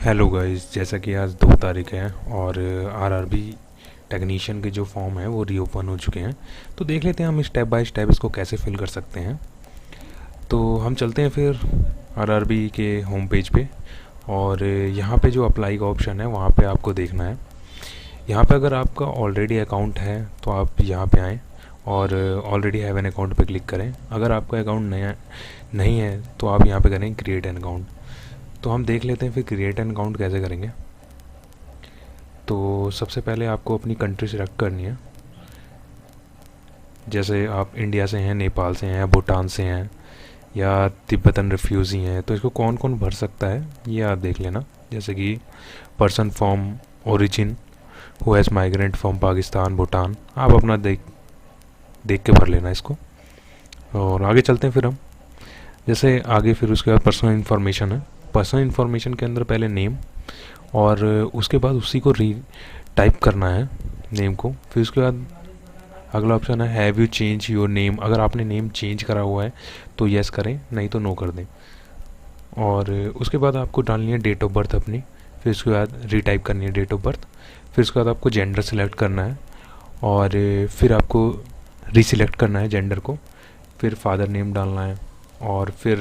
Hello guys, जैसा कि आज 2 तारीख है और आरआरबी टेक्नीशियन के जो फॉर्म है वो रीओपन हो चुके हैं। तो देख लेते हैं हम स्टेप बाय स्टेप इसको कैसे फिल कर सकते हैं। तो हम चलते हैं फिर आरआरबी के होम पेज पे और यहाँ पे जो अप्लाई का ऑप्शन है वहाँ पे आपको देखना है। यहाँ पे अगर आपका ऑलरेडी अकाउंट है तो आप यहाँ पे आएँ और ऑलरेडी हैव एन अकाउंट पे क्लिक करें। अगर आपका अकाउंट नया नहीं है तो आप यहाँ पे करें क्रिएट एन अकाउंट। तो हम देख लेते हैं फिर क्रिएट एन अकाउंट कैसे करेंगे। तो सबसे पहले आपको अपनी कंट्री सेलेक्ट करनी है। जैसे आप इंडिया से हैं, नेपाल से हैं, भूटान से हैं या तिब्बतन रिफ्यूज़ी हैं, तो इसको कौन कौन भर सकता है ये आप देख लेना। जैसे कि person from origin who has migrant from Pakistan, Bhutan, आप अपना देख के भर लेना इसको। और आगे चलते हैं फिर हम। जैसे आगे फिर उसके बाद पर्सनल इन्फॉर्मेशन है। पर्सनल इन्फॉर्मेशन के अंदर पहले नेम और उसके बाद उसी को टाइप करना है नेम को। फिर उसके बाद अगला ऑप्शन है have you change your name. अगर आपने नेम चेंज करा हुआ है तो येस करें, नहीं तो नो कर दें। और उसके बाद आपको डालनी है डेट ऑफ बर्थ अपनी। फिर उसके बाद रीटाइप करनी है डेट ऑफ बर्थ। फिर उसके बाद आपको जेंडर सेलेक्ट करना है और फिर आपको रीसिलेक्ट करना है जेंडर को। फिर फादर नेम डालना है और फिर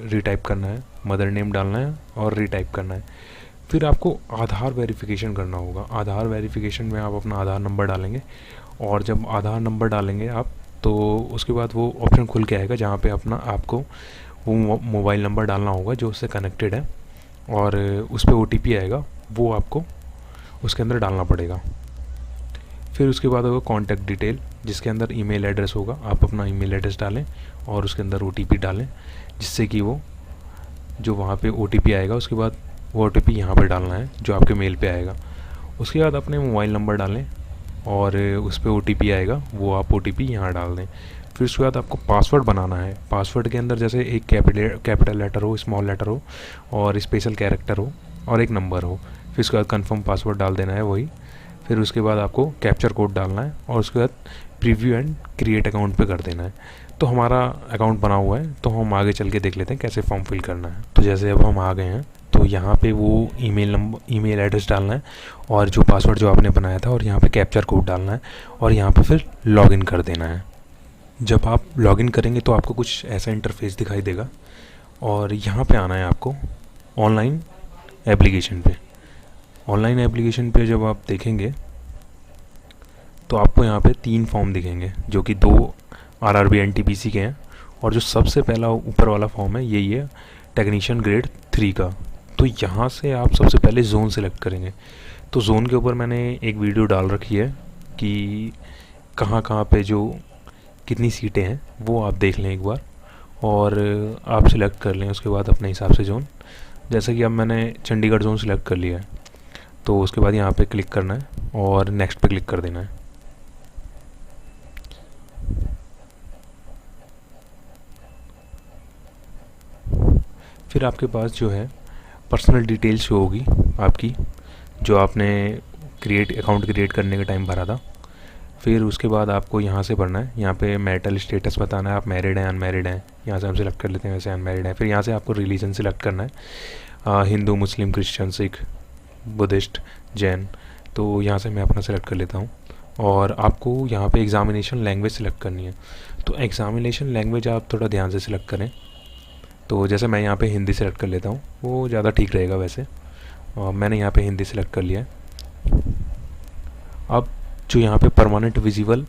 रीटाइप करना है, मदर नेम डालना है और रीटाइप करना है। फिर आपको आधार वेरिफिकेशन करना होगा। आधार वेरिफिकेशन में आप अपना आधार नंबर डालेंगे और जब आधार नंबर डालेंगे आप तो उसके बाद वो ऑप्शन खुल के आएगा जहाँ पे आपको वो मोबाइल नंबर डालना होगा जो उससे कनेक्टेड है और उस पर OTP आएगा, वो आपको उसके अंदर डालना पड़ेगा। फिर उसके बाद होगा कॉन्टैक्ट डिटेल जिसके अंदर ईमेल एड्रेस होगा। आप अपना ईमेल एड्रेस डालें और उसके अंदर OTP डालें जिससे कि वो जो वहाँ पे OTP आएगा उसके बाद वो OTP यहाँ पर डालना है जो आपके मेल पे आएगा। उसके बाद अपने मोबाइल नंबर डालें और उस पर OTP आएगा, वो आप OTP यहाँ डाल दें। फिर उसके बाद आपको पासवर्ड बनाना है। पासवर्ड के अंदर जैसे एक कैपिटल लेटर हो, स्मॉल लेटर हो और स्पेशल कैरेक्टर हो और एक नंबर हो। फिर उसके बाद कंफर्म पासवर्ड डाल देना है वही। फिर उसके बाद आपको कैप्चर कोड डालना है और उसके बाद प्रीव्यू एंड क्रिएट अकाउंट पे कर देना है। तो हमारा अकाउंट बना हुआ है, तो हम आगे चल के देख लेते हैं कैसे फॉर्म फिल करना है। तो जैसे अब हम आ गए हैं तो यहाँ पे वो ईमेल एड्रेस डालना है और जो पासवर्ड जो आपने बनाया था और यहाँ पे कैप्चर कोड डालना है और यहाँ पे फिर लॉगिन कर देना है। जब आप लॉगिन करेंगे तो आपको कुछ ऐसा इंटरफेस दिखाई देगा और यहाँ पे आना है आपको ऑनलाइन एप्लीकेशन पे। ऑनलाइन एप्लीकेशन पे जब आप देखेंगे तो आपको यहाँ पे 3 फॉर्म दिखेंगे जो कि 2 आरआरबी NTPC के हैं और जो सबसे पहला ऊपर वाला फॉर्म है यही है टेक्नीशियन ग्रेड 3 का। तो यहाँ से आप सबसे पहले जोन सेलेक्ट करेंगे। तो जोन के ऊपर मैंने एक वीडियो डाल रखी है कि कहाँ कहाँ पे जो कितनी सीटें हैं वो आप देख लें एक बार और आप सिलेक्ट कर लें उसके बाद अपने हिसाब से जोन। जैसे कि अब मैंने चंडीगढ़ जोन सिलेक्ट कर लिया है तो उसके बाद यहाँ पे क्लिक करना है और नेक्स्ट पे क्लिक कर देना है। फिर आपके पास जो है पर्सनल डिटेल्स शो होगी आपकी जो आपने अकाउंट क्रिएट करने के टाइम भरा था। फिर उसके बाद आपको यहाँ से भरना है, यहाँ पे मैरिटल स्टेटस बताना है, आप मैरिड हैं अनमैरिड हैं। यहाँ से हम सिलेक्ट कर लेते हैं, वैसे अनमैरिड हैं। फिर यहाँ से आपको रिलीजन सिलेक्ट करना है, हिंदू, मुस्लिम, क्रिश्चियन, सिख, बुद्धिस्ट, जैन। तो यहाँ से मैं अपना सेलेक्ट कर लेता हूँ और आपको यहाँ पे एग्ज़ामिनेशन लैंग्वेज सेलेक्ट करनी है। तो एग्ज़ामिनेशन लैंग्वेज आप थोड़ा ध्यान से सिलेक्ट करें। तो जैसे मैं यहाँ पे हिंदी सेलेक्ट कर लेता हूँ, वो ज़्यादा ठीक रहेगा वैसे। मैंने यहाँ पे हिंदी सेलेक्ट कर लिया है। अब जो यहाँ पे permanent visible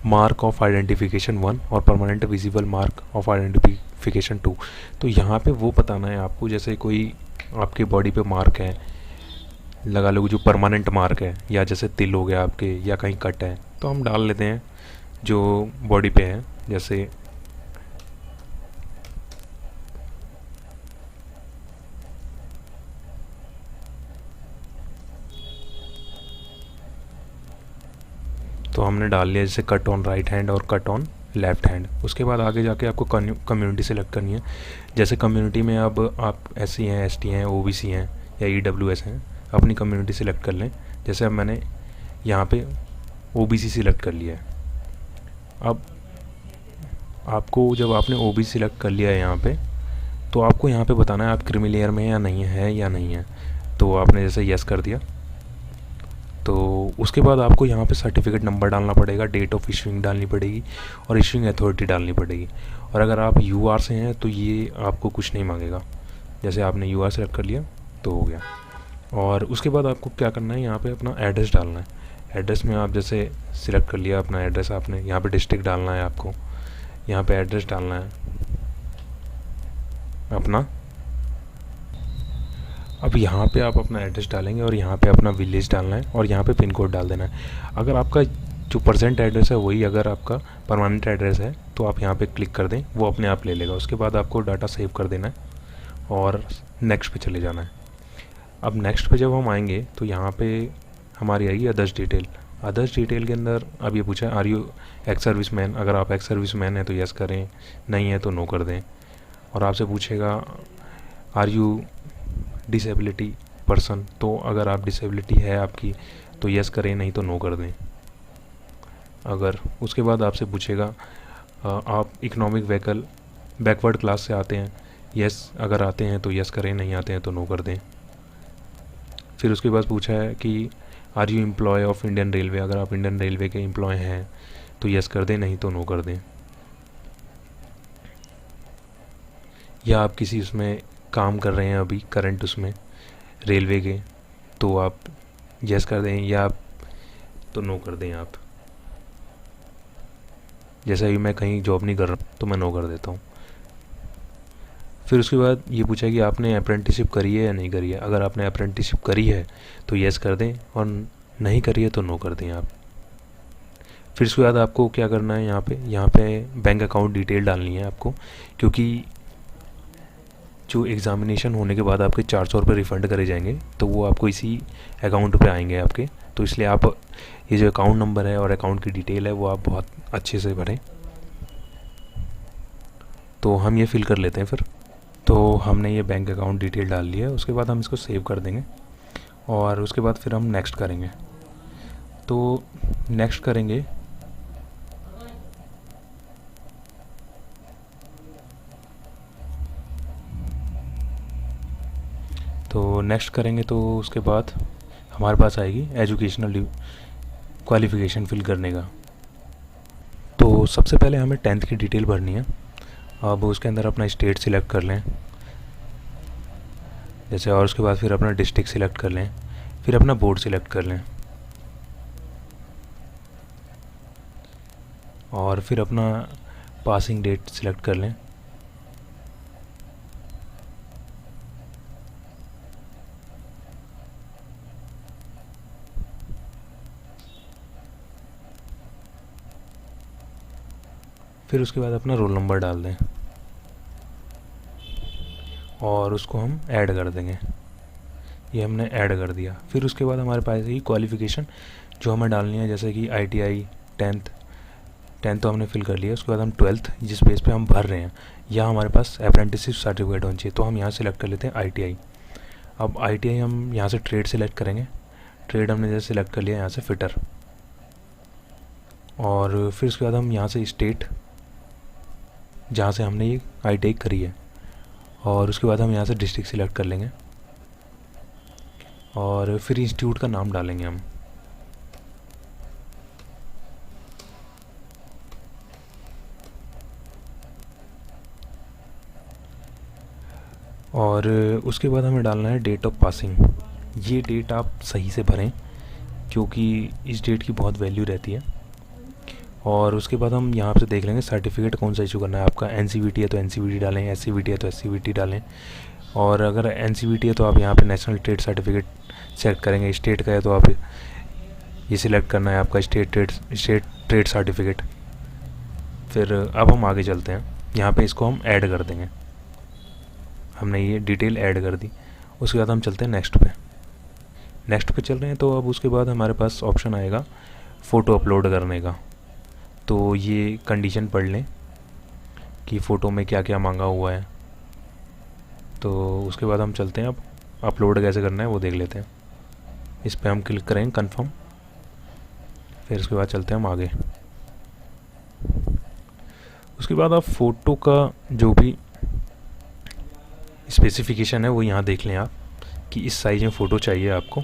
mark of identification 1 और permanent visible mark of identification 2, तो यहाँ पे वो बताना है आपको। जैसे कोई आपके बॉडी पे मार्क है, लगा लो जो परमानेंट मार्क है, या जैसे तिल हो गया आपके या कहीं कट है, तो हम डाल लेते हैं जो बॉडी पे है। जैसे तो हमने डाल लिया जैसे कट ऑन राइट हैंड और कट ऑन लेफ़्ट हैंड। उसके बाद आगे जाके आपको कम्युनिटी सेलेक्ट करनी है। जैसे कम्युनिटी में अब आप SC हैं, ST हैं, OBC हैं या EWS हैं, अपनी कम्युनिटी सेलेक्ट कर लें। जैसे अब मैंने यहाँ पे OBC सिलेक्ट कर लिया है। अब आपको जब आपने OBC सिलेक्ट कर लिया है यहाँ पे, तो आपको यहाँ पे बताना है आप क्रीमी लेयर में या नहीं है या नहीं है। तो आपने जैसे यस कर दिया, तो उसके बाद आपको यहाँ पे सर्टिफिकेट नंबर डालना पड़ेगा, डेट ऑफ इशूइंग डालनी पड़ेगी और इशूइंग अथॉरिटी डालनी पड़ेगी। और अगर आप यूआर से हैं तो ये आपको कुछ नहीं मांगेगा। जैसे आपने यूआर सेलेक्ट कर लिया तो हो गया। और उसके बाद आपको क्या करना है, यहाँ पे अपना एड्रेस डालना है। एड्रेस में आप जैसे सिलेक्ट कर लिया अपना एड्रेस, आपने यहाँ पे डिस्ट्रिक्ट डालना है, आपको यहाँ पे एड्रेस डालना है अपना। अब यहाँ पे आप अपना एड्रेस डालेंगे और यहाँ पे अपना विलेज डालना है और यहाँ पे पिन कोड डाल देना है। अगर आपका जो परसेंट एड्रेस है वही अगर आपका परमानेंट एड्रेस है तो आप यहाँ पे क्लिक कर दें, वो अपने आप ले लेगा। उसके बाद आपको डाटा सेव कर देना है और नेक्स्ट पे चले जाना है। अब नेक्स्ट पे जब हम आएंगे तो यहाँ पे हमारी आएगी अदर्स डिटेल। अदर्स डिटेल के अंदर अब ये पूछा है are you ex serviceman. अगर आप एक्स सर्विस मैन हैं तो यस करें, नहीं है तो नो कर दें। और आपसे पूछेगा आर यू डिसेबिलिटी पर्सन, तो अगर आप डिसेबिलिटी है आपकी तो यस करें, नहीं तो नो कर दें। अगर उसके बाद आपसे पूछेगा आप इकोनॉमिक व्हीकल बैकवर्ड क्लास से आते हैं, यस अगर आते हैं तो यस करें, नहीं आते हैं तो नो कर दें। फिर उसके बाद पूछा है कि are you employ of Indian railway. अगर आप इंडियन रेलवे के एम्प्लॉय हैं तो यस कर दें, नहीं तो नो कर दें। या आप किसी उसमें काम कर रहे हैं अभी करंट उसमें रेलवे के, तो आप यस कर दें या आप तो नो कर दें। आप जैसे अभी मैं कहीं जॉब नहीं कर रहा तो मैं नो कर देता हूँ। फिर उसके बाद ये पूछा कि आपने अप्रेंटिसशिप करी है या नहीं करी है। अगर आपने अप्रेंटिसशिप करी है तो यस कर दें और नहीं करी है तो नो कर दें आप। फिर उसके बाद आपको क्या करना है, यहाँ पे बैंक अकाउंट डिटेल डालनी है आपको, क्योंकि जो एग्ज़ामिनेशन होने के बाद आपके 400 रुपये रिफ़ंड करे जाएंगे तो वो आपको इसी अकाउंट पे आएंगे आपके। तो इसलिए आप ये जो अकाउंट नंबर है और अकाउंट की डिटेल है वो आप बहुत अच्छे से भरें। तो हम ये फिल कर लेते हैं। फिर तो हमने ये बैंक अकाउंट डिटेल डाल लिया है। उसके बाद हम इसको सेव कर देंगे और उसके बाद फिर हम नेक्स्ट करेंगे। तो नेक्स्ट करेंगे तो उसके बाद हमारे पास आएगी एजुकेशनल क्वालिफ़िकेशन फिल करने का। तो सबसे पहले हमें 10th की डिटेल भरनी है। अब उसके अंदर अपना स्टेट सिलेक्ट कर लें जैसे, और उसके बाद फिर अपना डिस्ट्रिक्ट सिलेक्ट कर लें, फिर अपना बोर्ड सिलेक्ट कर लें और फिर अपना पासिंग डेट सिलेक्ट कर लें। फिर उसके बाद अपना रोल नंबर डाल दें और उसको हम ऐड कर देंगे। ये हमने ऐड कर दिया। फिर उसके बाद हमारे पास ये क्वालिफ़िकेशन जो हमें डालनी है, जैसे कि ITI 10th तो हमने फिल कर लिया। उसके बाद हम 12th जिस बेस पे हम भर रहे हैं, या हमारे पास अप्रेंटिसशिप सर्टिफिकेट होना चाहिए, तो हम यहाँ सेलेक्ट कर लेते हैं ITI। अब ITI हम यहाँ से ट्रेड सेलेक्ट करेंगे। ट्रेड हमने जैसे सेलेक्ट कर लिया यहाँ से फिटर, और फिर उसके बाद हम यहाँ से स्टेट जहाँ से हमने ये ITI करी है, और उसके बाद हम यहाँ से डिस्ट्रिक्ट सिलेक्ट कर लेंगे और फिर इंस्टीट्यूट का नाम डालेंगे हम। और उसके बाद हमें डालना है डेट ऑफ पासिंग। ये डेट आप सही से भरें क्योंकि इस डेट की बहुत वैल्यू रहती है। और उसके बाद हम यहाँ से देख लेंगे सर्टिफिकेट कौन सा इशू करना है आपका। NCVT है तो NCVT डालें, SCVT है तो SCVT डालें, और अगर NCVT है तो आप यहाँ पे नेशनल ट्रेड सर्टिफिकेट सेलेक्ट करेंगे। स्टेट का है तो आप ये सिलेक्ट करना है आपका स्टेट ट्रेड सर्टिफिकेट। फिर अब हम आगे चलते हैं, यहाँ पे इसको हम ऐड कर देंगे। हमने ये डिटेल ऐड कर दी। उसके बाद हम चलते हैं नेक्स्ट पे चल रहे हैं। तो अब उसके बाद हमारे पास ऑप्शन आएगा फ़ोटो अपलोड करने का। तो ये कंडीशन पढ़ लें कि फ़ोटो में क्या क्या मांगा हुआ है। तो उसके बाद हम चलते हैं, अब अपलोड कैसे करना है वो देख लेते हैं। इस पर हम क्लिक करेंगे कन्फर्म। फिर उसके बाद चलते हैं हम आगे। उसके बाद आप फ़ोटो का जो भी स्पेसिफिकेशन है वो यहाँ देख लें आप कि इस साइज़ में फ़ोटो चाहिए आपको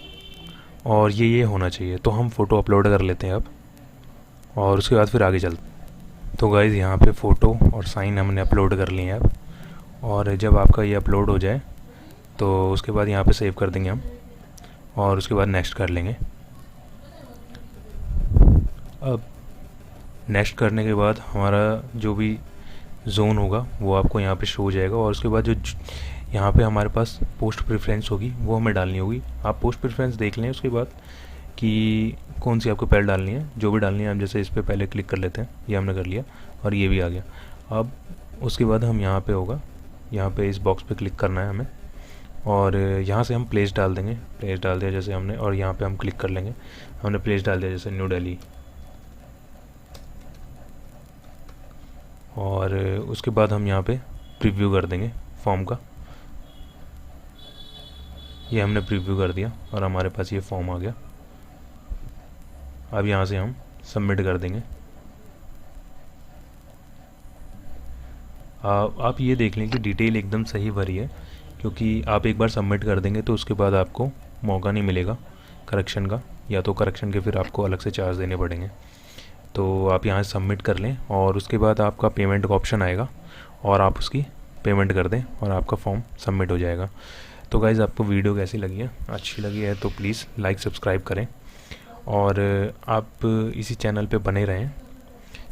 और ये होना चाहिए। तो हम फ़ोटो अपलोड कर लेते हैं अब, और उसके बाद फिर आगे चलते। तो गाइज़ यहाँ पे फ़ोटो और साइन हमने अपलोड कर लिए हैं अब, और जब आपका ये अपलोड हो जाए तो उसके बाद यहाँ पे सेव कर देंगे हम, और उसके बाद नेक्स्ट कर लेंगे। अब नेक्स्ट करने के बाद हमारा जो भी जोन होगा वो आपको यहाँ पे शो हो जाएगा, और उसके बाद जो यहाँ पे हमारे पास पोस्ट प्रेफरेंस होगी वो हमें डालनी होगी। आप पोस्ट प्रेफरेंस देख लें उसके बाद कि कौन सी आपको पहले डालनी है, जो भी डालनी है। हम जैसे इस पर पहले क्लिक कर लेते हैं, ये हमने कर लिया और ये भी आ गया। अब उसके बाद हम यहाँ पे होगा, यहाँ पे इस बॉक्स पे क्लिक करना है हमें, और यहाँ से हम प्लेस डाल देंगे। प्लेस डाल दिया जैसे हमने, और यहाँ पे हम क्लिक कर लेंगे। हमने प्लेस डाल दिया जैसे न्यू दिल्ली, और उसके बाद हम यहाँ पे प्रीव्यू कर देंगे फॉर्म का। ये हमने प्रीव्यू कर दिया और हमारे पास ये फॉर्म आ गया। अब यहाँ से हम सबमिट कर देंगे। आप ये देख लें कि डिटेल एकदम सही भरी है, क्योंकि आप एक बार सबमिट कर देंगे तो उसके बाद आपको मौका नहीं मिलेगा करेक्शन का, या तो करेक्शन के फिर आपको अलग से चार्ज देने पड़ेंगे। तो आप यहाँ सबमिट कर लें और उसके बाद आपका पेमेंट का ऑप्शन आएगा, और आप उसकी पेमेंट कर दें और आपका फॉर्म सबमिट हो जाएगा। तो गाइज़ आपको वीडियो कैसी लगी है? अच्छी लगी है तो प्लीज़ लाइक सब्सक्राइब करें, और आप इसी चैनल पे बने रहें,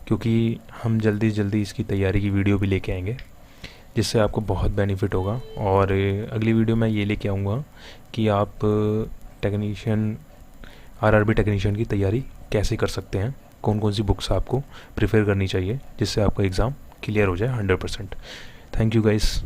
क्योंकि हम जल्दी से जल्दी इसकी तैयारी की वीडियो भी लेके आएंगे, जिससे आपको बहुत बेनिफिट होगा। और अगली वीडियो में ये लेके आऊँगा कि आप टेक्नीशियन आरआरबी टेक्नीशियन की तैयारी कैसे कर सकते हैं, कौन कौन सी बुक्स आपको प्रिफेयर करनी चाहिए जिससे आपका एग्ज़ाम क्लियर हो जाए 100%। Thank you guys.